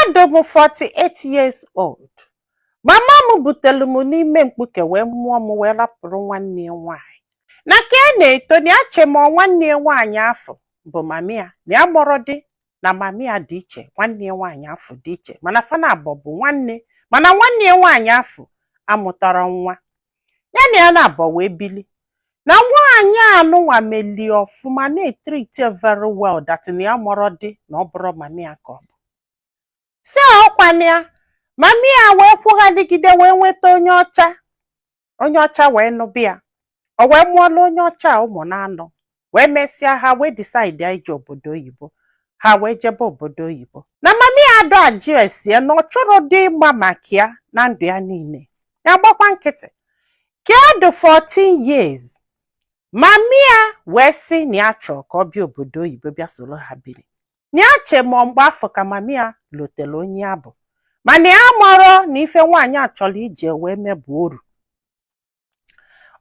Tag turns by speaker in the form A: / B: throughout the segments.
A: adụ m 48 years old. Mama m butere m n'ime mkpuke wee mụọ m wee rapụrụ nwanne ya nwaanyị. Na ka a na-eto na ache m nwanne ya nwaanyị afọ bụ mami ya na ya mụrụ dị na mami ya dị iche, nwanne ya nwaanyị afọ dị iche, mana fana abụọ bụ nwanne, mana nwanne ya nwaanyị afọ amụtara nwa. Ya na ya na-abụọ wee bili. Na nwaanyị anụnwa meli ọfụma na-etriti very well that na ya mụrụ dị na ọ bụrụ mami ya ka ọ bụ. Si ọkwana ya, mami ya wee kwụghadigide wee nweta onye ọcha wee nụbịa. O wee mụọla onye ọcha ụmụ na-anọ. Wee mesịa ha wee decide ya ije obodo oyibo. Ha wee jebe obodo oyibo. Na mami ya adọ ajụ esie na ọ chọrọ dị ịgba maka ya na ndụ ya niile. Ya gbakwa nkịtị. Ka ọ dị 14 years. Mami ya wee sị na ya chọrọ ka ọ bịa obodo oyibo bịa soro ha biri. Na ya che ma mgbe afọ ka mami ya lotere onye ya bụ. Mana ya mụrụ na ife nwaanyị a chọrọ ije wee mebu oru.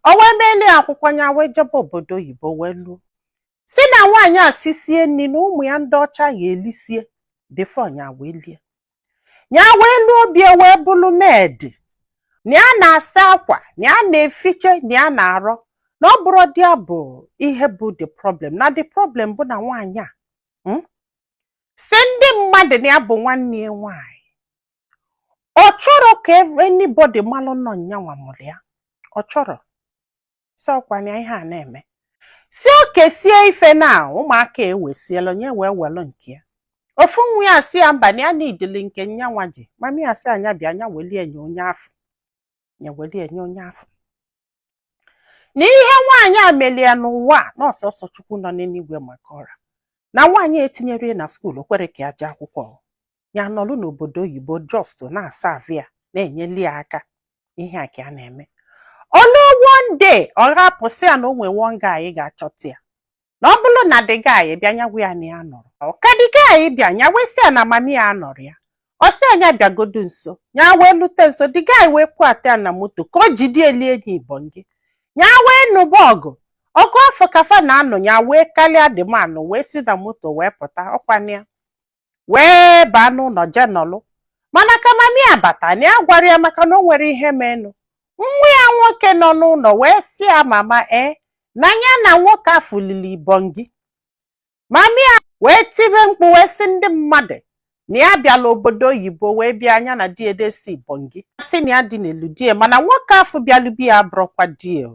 A: O wee meele akwụkwọ ya wee jebe obodo oyibo wee luo. Si na nwaanyị a sisie nri na ụmụ ya ndị ọcha ya elisie before ya wee lie. Ya wee luo bie wee bụrụ maid. Na ya na-asa akwa, na ya na-efiche, na ya na-arọ. Na ọ bụrụ dị ya bụ ihe bụ the problem. Na the problem bụ na nwaanyị a si ndị mmadụ na ya bụ nwanne ya nwaanyị. Ọ chọrọ ka anybody malụ nọ nyanwa mụrụ ya. Ọ chọrọ. Si ọkwana ihe a na-eme. Si o kesie ife na ụmụaka ewesiela onye wee welụ nke ya. Ofu nwa ya si ya mba na ya n'idili nke nyanwa ji. Mami ya si anya bịa anya welie enye onye afọ. Ya welie enye onye afọ. Na ihe nwaanyị a melie n'ụwa na ọsọsọ Chukwu nọ n'eluigwe maka ọra. Na nwaanyị etinyere na skuul kwere ka ya jee akwụkwọ. Ya nọlụ n'obodo oyibo just na-asa avia na-enyeli ya aka. Ihe a ka a na-eme. Olu one day ọ rapụsị ya na o nwee one guy ga-achọta ya. Na ọ bụrụ na the guy bịa nyagwu ya na ya nọrọ. Ka the guy bịa nyawesị ya na mami ya nọrọ ya. Ọ sị anya bịagodo nso. Ya wee lute nso. The guy wee kwata ya na moto ka o jide eli enyi Ibonyi. Ya wee nụba ọgụ. Ọgụ afọ kafa na-anọ ya wee kalịa the man wee si na moto wee pụta ọkwana ya. Wee baa n'ụlọ je nọlụ. Mana ka mami ya bata na ya gwara ya maka na o nwere ihe menụ. Nwa ya nwoke nọ n'ụlọ wee sị ya mama na ya na nwoke afọ lili Ibonyi. Mami ya wee tibe mkpu wee sị ndị mmadụ na ya bịala obodo oyibo wee bịa anya na di edesi Ibonyi. Sị na ya dị n'elu die mana nwoke afọ bịalubi ya abụrụkwa die.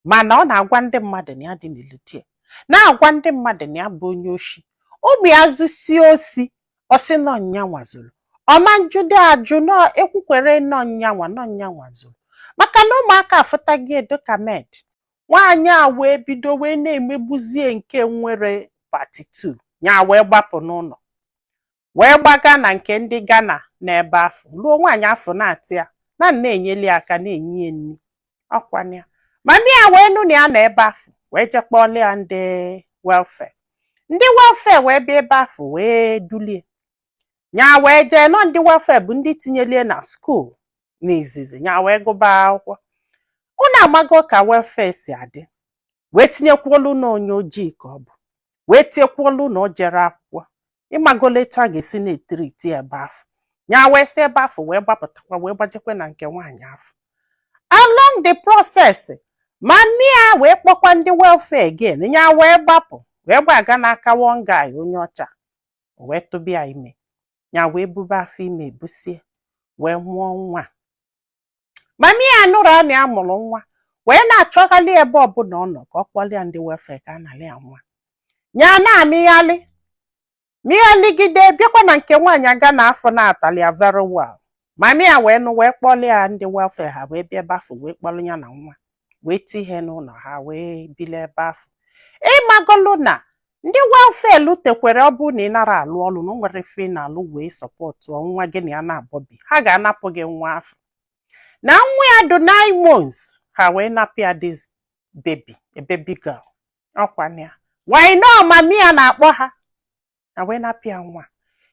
A: Mana ọ na-agwa ndị mmadụ na ya dị n'elu die. Na-agwa ndị mmadụ na ya bụ onye oshi. Ụmụ ya zụsie osi ọ sị nọ nyanwa zụrụ. Ọma njude ajụ nọ ekwukwere nọ nyanwa zụrụ. Maka na ụmụaka afụtaghị edo ka med. Nwaanyị a wee bido wee na-emegbuzie nke nwere part 2. Ya wee gbapụ n'ụlọ. Wee gbaga na nke ndị Ghana n'ebe afọ. Ruo nwaanyị afọ na-atị ya na-enyeli aka na-enye ya nri. Ọkwana ya. Mami ya wee nụ na ya na ebe afọ. Wee jekpọọla ya ndị welfare. Ndị welfare wee bịa ebe afọ wee dulie. Ya wee jee nọ ndị welfare bụ ndị tinyelie na skuul. N'izizi ya wee gụba akwụkwọ. Unu amago ka welfare si adị. Wee tinyekwuolu na onye ojii ka ọ bụ. Wee tinyekwuolu na o jere akwụkwọ. Ịmagolo etu a ga-esi na-etiriti ebe afọ. Ya wee si ebe afọ wee gbapụtakwa wee gbajekwe na nke nwaanyị afọ. Along the process, mami ya wee kpọkwa ndị welfare again. Ya wee gbapụ wee gbaga n'aka one guy onye ọcha. Wee tụbịa ime. Ya wee bube afọ ime ebusie. Wee mụọ nwa. Mami ya nụrụ na ya mụrụ nwa. Wee na-achọghalị ebe ọbụla ọ nọ ka ọ kpọlịa ndị welfare ka a nalị ya nwa. Ya na-amịghalị. Mịghaligide bịakwa na nke nwaanyị aga n'afọ na-atalị ya very well. Mami ya wee nụ wee kpọlịa ndị welfare ha wee bịa ebe afọ wee kpọlụ ya na nwa. Wee ti ihe n'ụlọ ha wee bili ebe afọ. Ịmagolu na ndị welfare lutekwere ọ bụ na ị nara alụ ọlụ na o nwere ife na-alụ wee sọpọtụ nwa gị na ya na-abọbi. Ha ga-anapụ gị nwa afọ. Na nwa ya dị 9 months. Ha wee napụ ya this baby, a baby girl. Ọkwana ya. Why no mami ya na-akpọ ha. Na wee napụ ya nwa.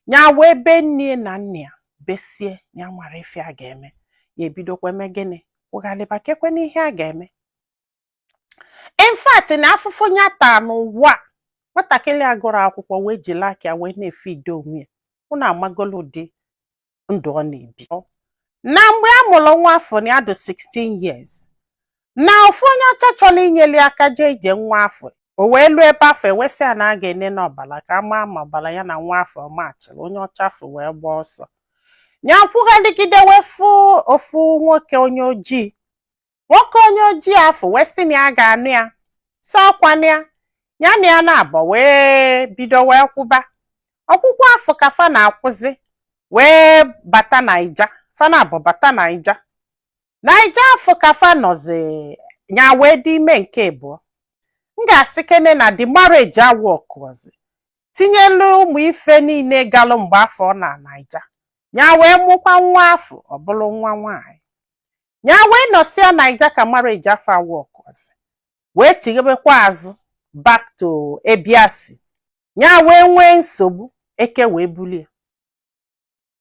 A: Ya wee be nne na nne ya besie ya nwere ife a ga-eme. Ya ebidokwa eme gịnị? Kwụghalịba kekwe n'ihe a ga-eme. In fact na afụfụ ya taa n'ụwa. Nwatakịrị agụrụ akwụkwọ wee jiri aka wee na-efe ide onwe ya. Unu amagolo dị ndụ ọ na-ebi. Na mgbe a mụrụ nwa afọ na ya dị 16 years, na ofu onye ọcha chọrọ inyeli aka jee ije nwa afọ, o wee lụọ ebe afọ ewesị ya na a ga-ene n'ọbara ka ama ma ọbara ya na nwa afọ machịrị. Onye ọcha afọ wee gbaa ọsọ nyakwughaligide wefu ofu nwoke onye ojii. Nwoke onye ojii afọ wee sị na ya ga-anụ ya sọ ọkwanụ ya na ya na-abọ wee bido wee kwụba. Ọkwụkwọ afọ ka fa na-akwụzi wee bata Naija. Fa na-abọ bata Naija afọ ka fa nọzi nya wee dị ime nke abụọ. M ga-asị kene na the marriage awọkụzi tinyelu ụmụ ife niile galụ mgbe afọ na Naija. Nya wee mụkwa nwa afọ ọ bụrụ nwa nwaanyị. Nya wee nọsịa Naija ka marriage afọ awọkụzi wee chighebekwa azụ back to Ebiasi. Nya wee nwee nsogbu, eke wee bulie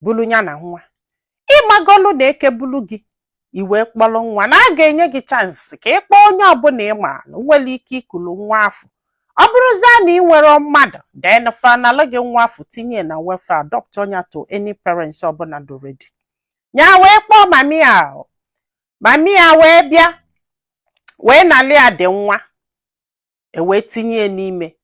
A: bulu ya na nwa. Ịmagolu na eke bulu gị iwe kpọrọ nwa, na a ga-enye gị chansị ka ịkpọ onye ọbụla ịma nwere ike ikulu nwa afọ. Ọ bụrụzia na ị nwere mmadụ then fanalụ gị nwa afọ tinye na welfare adopt onye to any parents ọbụla do ready. Nya wee kpọọ mami ya wee bịa wee nalị ya dị nwa wee tinye n'ime.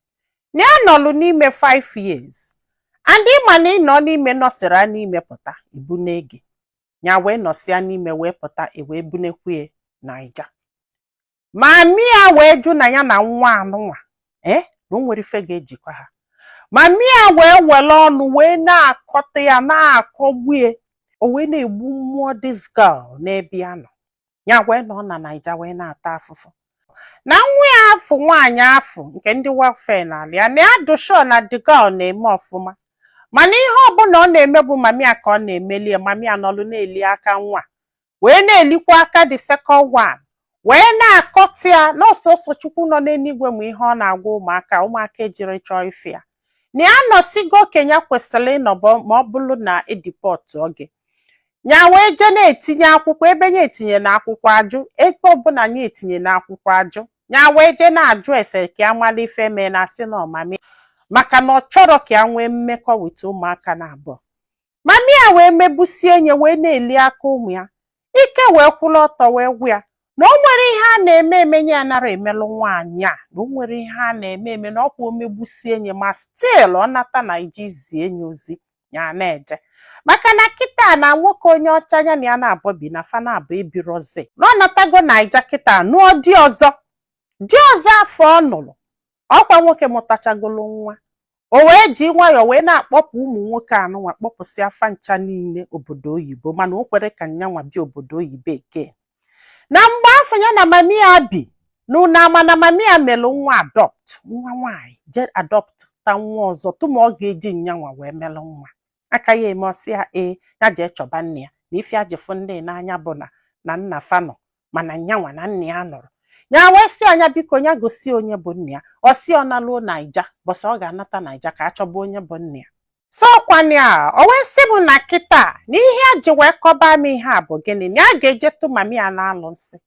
A: Na ya nọlụ n'ime 5 years and ịma na ị nọ n'ime nọsịra n'ime pụta ibu n'ege. Nya wee nọsịa n'ime wee pụta wee bunekwe Naija. Mami ya wee jụ na ya na nwa anụnwa na o nwere ife ga-ejikwa ha. Mami ya wee were ọnụ wee na-akọta ya na-akọgbue. O wee na-egbu mmụọ this girl n'ebe ya nọ. Ya wee nọ na Naija wee na-ata afụfụ. Na nwa ya afọ nwaanyị afọ nke ndị welfare na-alị ya na ya dụsho na the girl na-eme ọfụma. Mana ihe ọbụla ọ na-eme bụ mami ya ka ọ na-emeli ya. Mami ya nọlụ na-eli aka nwa wee na-elikwa aka the second one wee na-akọta ya n'ọsọsọ Chukwu nọ n'eluigwe ma ihe ọ na-agwa ụmụaka ejiri chọọ ife ya. Na ya nọsigo okenye kwesịrị ịnọbọ ma ọ bụrụ na edipọt oge. Nya wee je na-etinye akwụkwọ ebe nye etinye na akwụkwọ ajụ ebe ọbụla nye etinye na akwụkwọ ajụ. Nya wee je na-ajụ ese ka ya mara ife mee na asị na ọmami maka na ọ chọrọ ka ya nwee mmekọ wit ụmụaka na abụọ. Mami ya wee mebusie enye wee na-eli aka ụmụ ya. Ike wee kwụrụ ọtọ wee gwu ya na o nwere ihe a na-eme emenye ya nara emelụ nwaanyị a, na o nwere ihe a na-eme eme na ọkwa omegbusie enye ma still ọ nata Naija izi enye ozi ya na-eje. Maka na kịta na nwoke onye ọcha ya na ya na-abọ bi na fa na-abụ ebirozi na ọ natago Naija kịta nụọ di ọzọ afọ ọ nụrụ. Ọkwa nwoke mụtachagolo nwa, o wee ji nwayọọ wee na-akpọpụ ụmụ nwoke anụnwa kpọpụsị afa ncha niile obodo oyibo. Mana o kwere ka nyanwa bịa obodo oyibo eke. Na mgbe afọ ya na mami ya bi n'ụna mana mami ya melụ nwa adopt nwa nwaanyị je adopt ta nwa ọzọ tụma ọ ga-eji nyanwa wee melụ nwa. Aka ya eme ọsị ya ya jee chọba nne ya na ife ajịfụ ndị n'anya bụ na nna fanọ mana nyanwa na nne ya nọrọ. Ya wee sị anya biko ya gosi onye bụ nne ya. Ọ sị ọ naluo Naija bọsị ọ ga-anata Naija ka achọba onye bụ nne ya. Sọkwani a o wee sị m na kịta na ihe a ji wee kọba m ihe a bụ gịnị na a ga-eje tụ mami ya na-alụ nsị.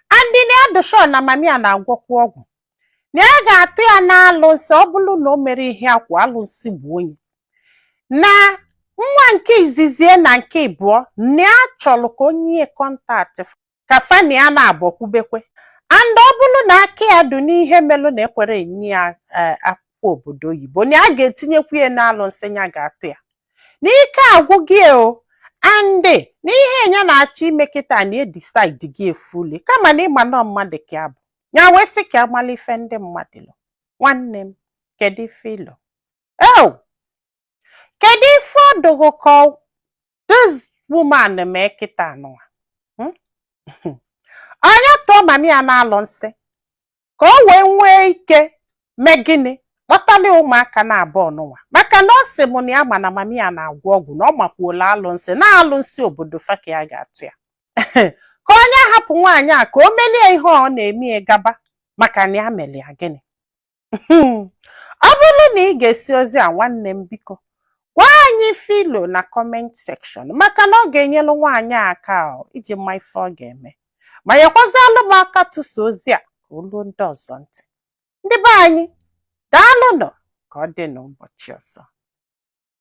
A: Andị na ya dụsho na mami ya na-agwọkwa ọgwụ na ya ga-atụ ya na-alụ nsị ọ bụrụ na o mere ihe akwa alụ nsị bụ onye. Na nwa nke izizie na nke ịbụọ na ya chọrọ ka onye kọntaktị ka fani ya na-abọkwubekwe. And ọ bụrụ na aka ya dị n'ihe melụ na ekwere enye ya akwụkwọ obodo oyibo na a ga-etinyekwu ya n'alụ nsị ya ga-atụ ya. N'ike agwụ gị o andị n'ihe enya na-achọ ime kịta na edisaidi gị efuli kama na ịma nọ mmadụ ka ya bụ. Ya wee sị ka amala ife ndị mmadụ lụ. Nwanne m kedu ife ịlụ? Kedu ife ọ dụgo ka this woman mee kịta nụwa? Onye tụọ mami ya na-alụ nsị ka o wee nwee ike mee gịnị kpọtali ụmụaka na-abụọ n'ụwa. Maka na ọ sị m na ya ma na mami ya na-agwọ ọgwụ na ọ makwuola alụ nsị na-alụ nsị obodo fa ka ya ga-atụ ya. Ka onye hapụ nwaanyị a ka o melie ihe ọ na-eme gaba maka na ya mere ya gịnị. Ọ bụrụ na ị ga-esi ozi a nwanne m biko gwa anyị filo na comment section maka na ọ ga-enyelu nwaanyị aka iji mma ife ọ ga-eme. Ma nyekwazalụ m aka tụsa ozi a ka olu ndị ọzọ ntị. Ndị be anyị daalụnụ ka ọ dị n'ụbọchị ọzọ.